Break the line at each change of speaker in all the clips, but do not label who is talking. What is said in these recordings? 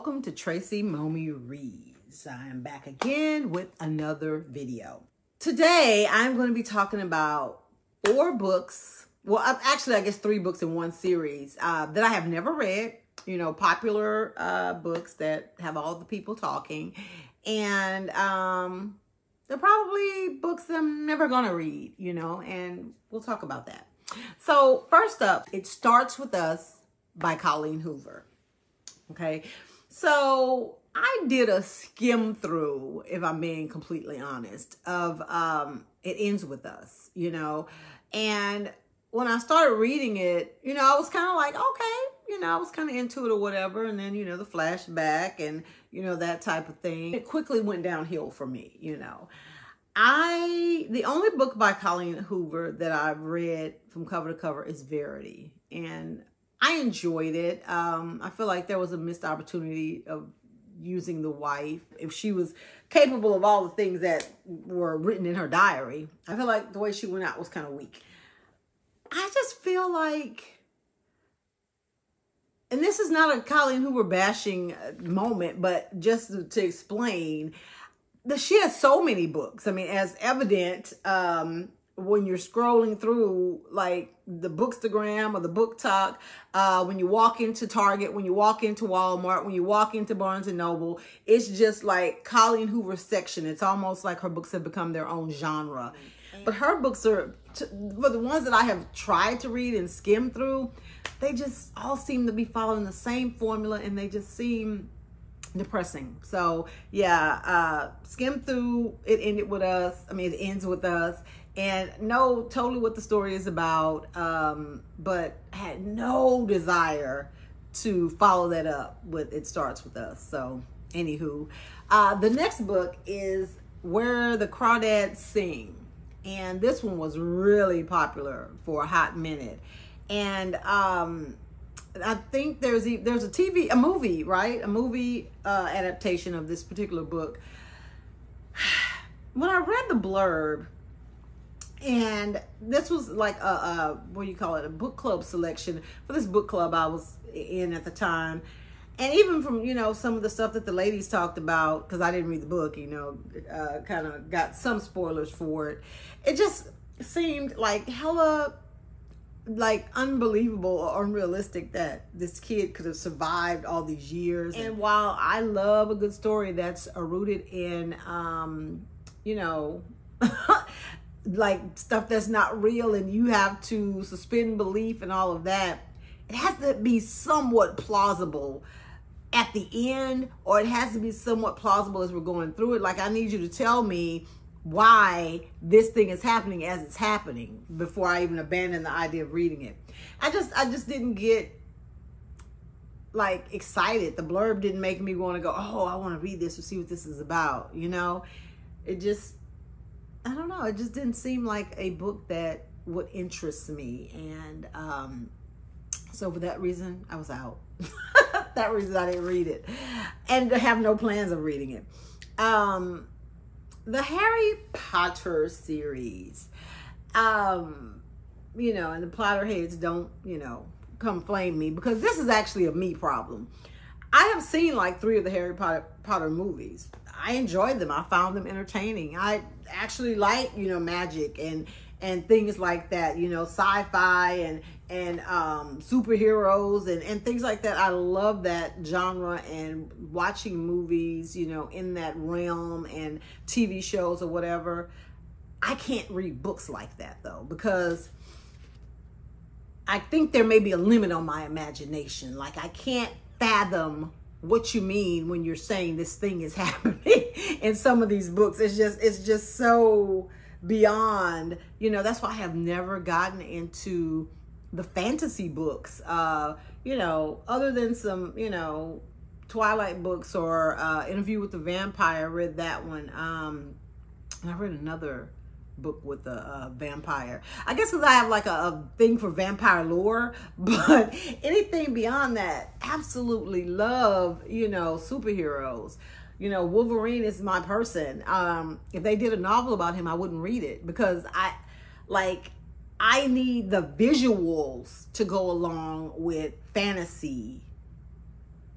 welcome to Tracy Momi Reads. I am back again with another video. Today, I'm going to be talking about 4 books. Well, actually, I guess 3 books in one series that I have never read. You know, popular books that have all the people talking. And they're probably books that I'm never going to read, you know, and we'll talk about that. So first up, It Starts With Us by Colleen Hoover. Okay, so I did a skim through, if I'm being completely honest, of It Ends With Us, you know, and when I started reading it, you know, I was kind of like, okay, you know, I was kind of into it or whatever, and then, you know, the flashback and, you know, that type of thing. It quickly went downhill for me, you know. The only book by Colleen Hoover that I've read from cover to cover is Verity, and I enjoyed it. I feel like there was a missed opportunity of using the wife. If she was capable of all the things that were written in her diary, I feel like the way she went out was kind of weak. I just feel like, and this is not a Colleen Hoover bashing moment, but just to explain that she has so many books. I mean, as evident, when you're scrolling through like the Bookstagram or the Book Talk, when you walk into Target, when you walk into Walmart, when you walk into Barnes & Noble, it's just like Colleen Hoover's section. It's almost like her books have become their own genre. But her books are, for the ones that I have tried to read and skim through, they just all seem to be following the same formula, and they just seem depressing. So yeah, skim through It Ended With Us. I mean, It Ends With Us. And know totally what the story is about, but had no desire to follow that up with It Starts With Us. So, anywho, the next book is Where the Crawdads Sing. And this one was really popular for a hot minute. And I think there's a movie, right? A movie adaptation of this particular book. When I read the blurb, and this was like what do you call it? A book club selection for this book club I was in at the time. And even from, you know, some of the stuff that the ladies talked about, because I didn't read the book, you know, kind of got some spoilers for it. It just seemed like hella, like, unbelievable or unrealistic that this kid could have survived all these years. And while I love a good story that's rooted in, you know, like stuff that's not real, and you have to suspend belief and all of that, it has to be somewhat plausible at the end, or it has to be somewhat plausible as we're going through it. Like, I need you to tell me why this thing is happening as it's happening before I even abandon the idea of reading it. I just didn't get like excited. The blurb didn't make me want to go, oh, I want to read this or see what this is about, you know. It just, I don't know, it just didn't seem like a book that would interest me. And so for that reason, I was out. That reason I didn't read it. And I have no plans of reading it. The Harry Potter series, you know, and the Potterheads don't, you know, come flame me, because this is actually a me problem. I have seen like 3 of the Harry Potter movies. I enjoyed them. I found them entertaining. I actually like, you know, magic and things like that, you know, sci-fi and superheroes and things like that. I love that genre, and watching movies, you know, in that realm, and TV shows or whatever. I can't read books like that though, because I think there may be a limit on my imagination. Like, I can't fathom what you mean when you're saying this thing is happening in some of these books. It's just so beyond, you know. That's why I have never gotten into the fantasy books, you know, other than some, you know, Twilight books or Interview with the Vampire. I read that one. And I read another book with a vampire. I guess because I have like a thing for vampire lore, but anything beyond that, absolutely love, you know, superheroes. You know, Wolverine is my person. If they did a novel about him, I wouldn't read it, because I need the visuals to go along with fantasy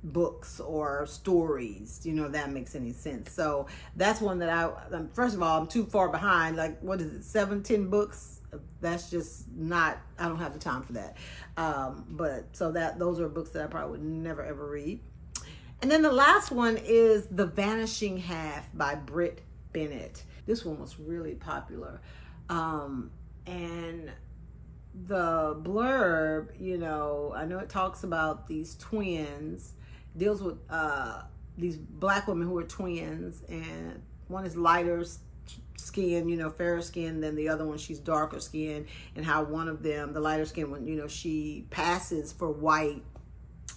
books or stories, you know, if that makes any sense. So that's one that first of all, I'm too far behind. Like, what is it, 7-10 books? That's just not, I don't have the time for that. But so those are books that I probably would never ever read. And then the last one is The Vanishing Half by Britt Bennett. This one was really popular. And the blurb, you know, I know it talks about these twins, deals with these black women who are twins, and one is lighter skin, you know, fairer skin than the other one, she's darker skin, and how one of them, the lighter skin one, you know, she passes for white.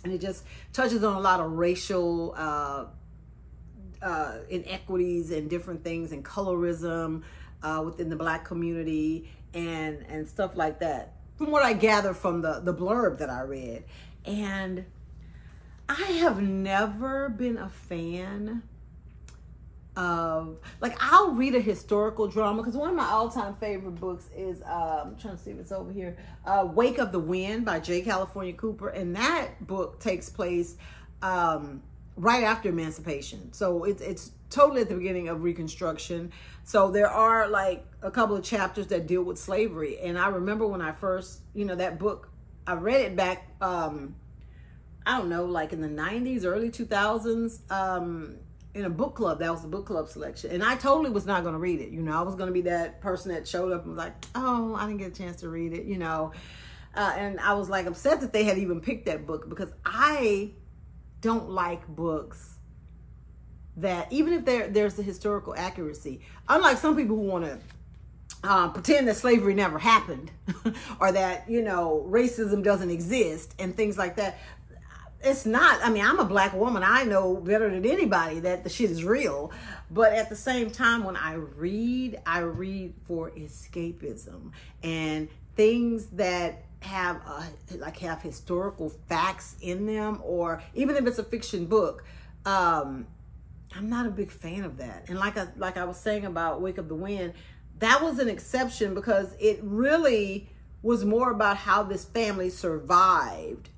And it just touches on a lot of racial inequities and different things, and colorism within the black community and stuff like that, from what I gather from the blurb that I read. And I have never been a fan of, like, I'll read a historical drama, because one of my all-time favorite books is I'm trying to see if it's over here, Wake of the Wind by J. California Cooper, and that book takes place right after emancipation, so it's totally at the beginning of Reconstruction. So there are like a couple of chapters that deal with slavery, and I remember when I first, you know, that book, I read it back I don't know, like in the 90s, early 2000s, in a book club. That was the book club selection. And I totally was not going to read it. You know, I was going to be that person that showed up and was like, oh, I didn't get a chance to read it, you know. And I was like upset that they had even picked that book, because I don't like books that, even if there's the historical accuracy, unlike some people who want to pretend that slavery never happened or that, you know, racism doesn't exist and things like that. It's not, I mean, I'm a black woman. I know better than anybody that the shit is real. But at the same time, when I read for escapism and things that have have historical facts in them, or even if it's a fiction book, I'm not a big fan of that. And like I was saying about Wake of the Wind, that was an exception, because it really was more about how this family survived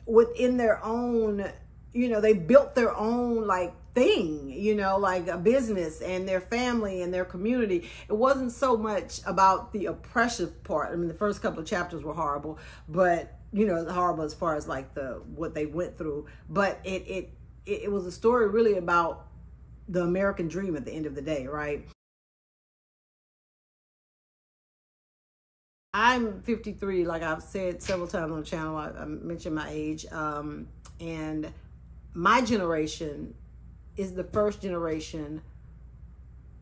within their own, you know, they built their own like thing, you know, like a business and their family and their community. It wasn't so much about the oppressive part. I mean, the first couple of chapters were horrible, but, you know, horrible as far as like what they went through. But it was a story really about the American dream at the end of the day, right? I'm 53, like I've said several times on the channel. I mentioned my age, and my generation is the first generation,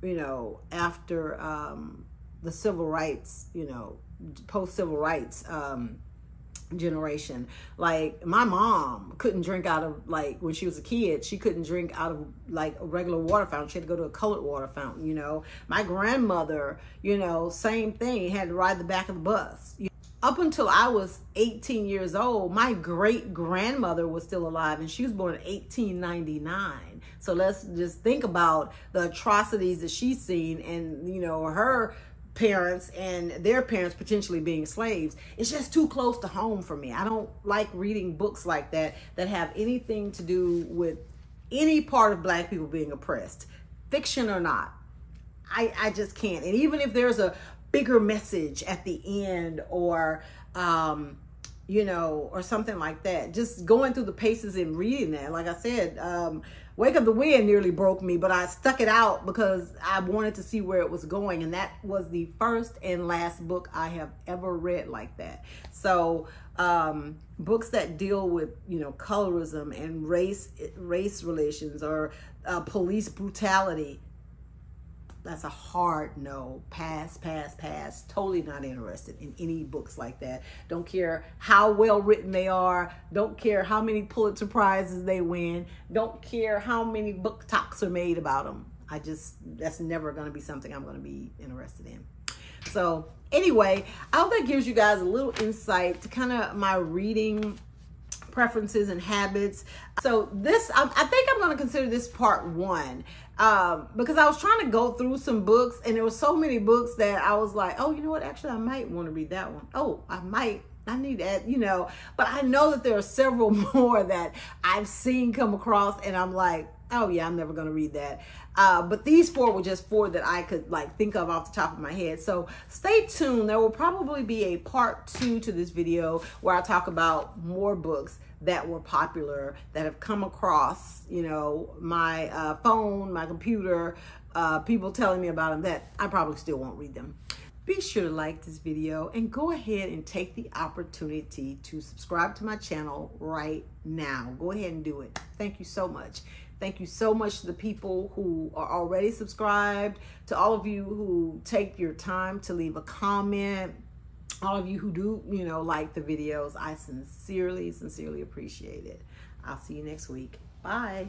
you know, after the civil rights, you know, post-civil rights generation. Like, my mom couldn't drink out of, like, when she was a kid, she couldn't drink out of like a regular water fountain. She had to go to a colored water fountain, you know. My grandmother, you know, same thing, had to ride the back of the bus. Up until I was 18 years old, my great grandmother was still alive, and she was born in 1899. So let's just think about the atrocities that she's seen, and, you know, her parents and their parents potentially being slaves. It's just too close to home for me. I don't like reading books like that have anything to do with any part of black people being oppressed, fiction or not. I just can't. And even if there's a bigger message at the end, or you know, or something like that, just going through the paces and reading that, like I said, Wake of the Wind nearly broke me, but I stuck it out because I wanted to see where it was going. And that was the first and last book I have ever read like that. So books that deal with, you know, colorism and race relations, or police brutality, that's a hard no. Pass. Totally not interested in any books like that. Don't care how well written they are. Don't care how many Pulitzer Prizes they win. Don't care how many book talks are made about them. That's never going to be something I'm going to be interested in. So anyway, I hope that gives you guys a little insight to kind of my reading preferences and habits. So this, I think I'm going to consider this part 1. Because I was trying to go through some books, and there were so many books that I was like, oh, you know what? Actually, I might want to read that one. Oh, I might I need that, you know. But I know that there are several more that I've seen come across, and I'm like, oh yeah, I'm never gonna read that. But these 4 were just 4 that I could like think of off the top of my head. So stay tuned. There will probably be a part 2 to this video where I talk about more books that were popular, that have come across, you know, my phone, my computer, people telling me about them that I probably still won't read them. Be sure to like this video and go ahead and take the opportunity to subscribe to my channel right now. Go ahead and do it. Thank you so much. Thank you so much to the people who are already subscribed, to all of you who take your time to leave a comment, all of you who do, you know, like the videos. I sincerely, sincerely appreciate it. I'll see you next week. Bye.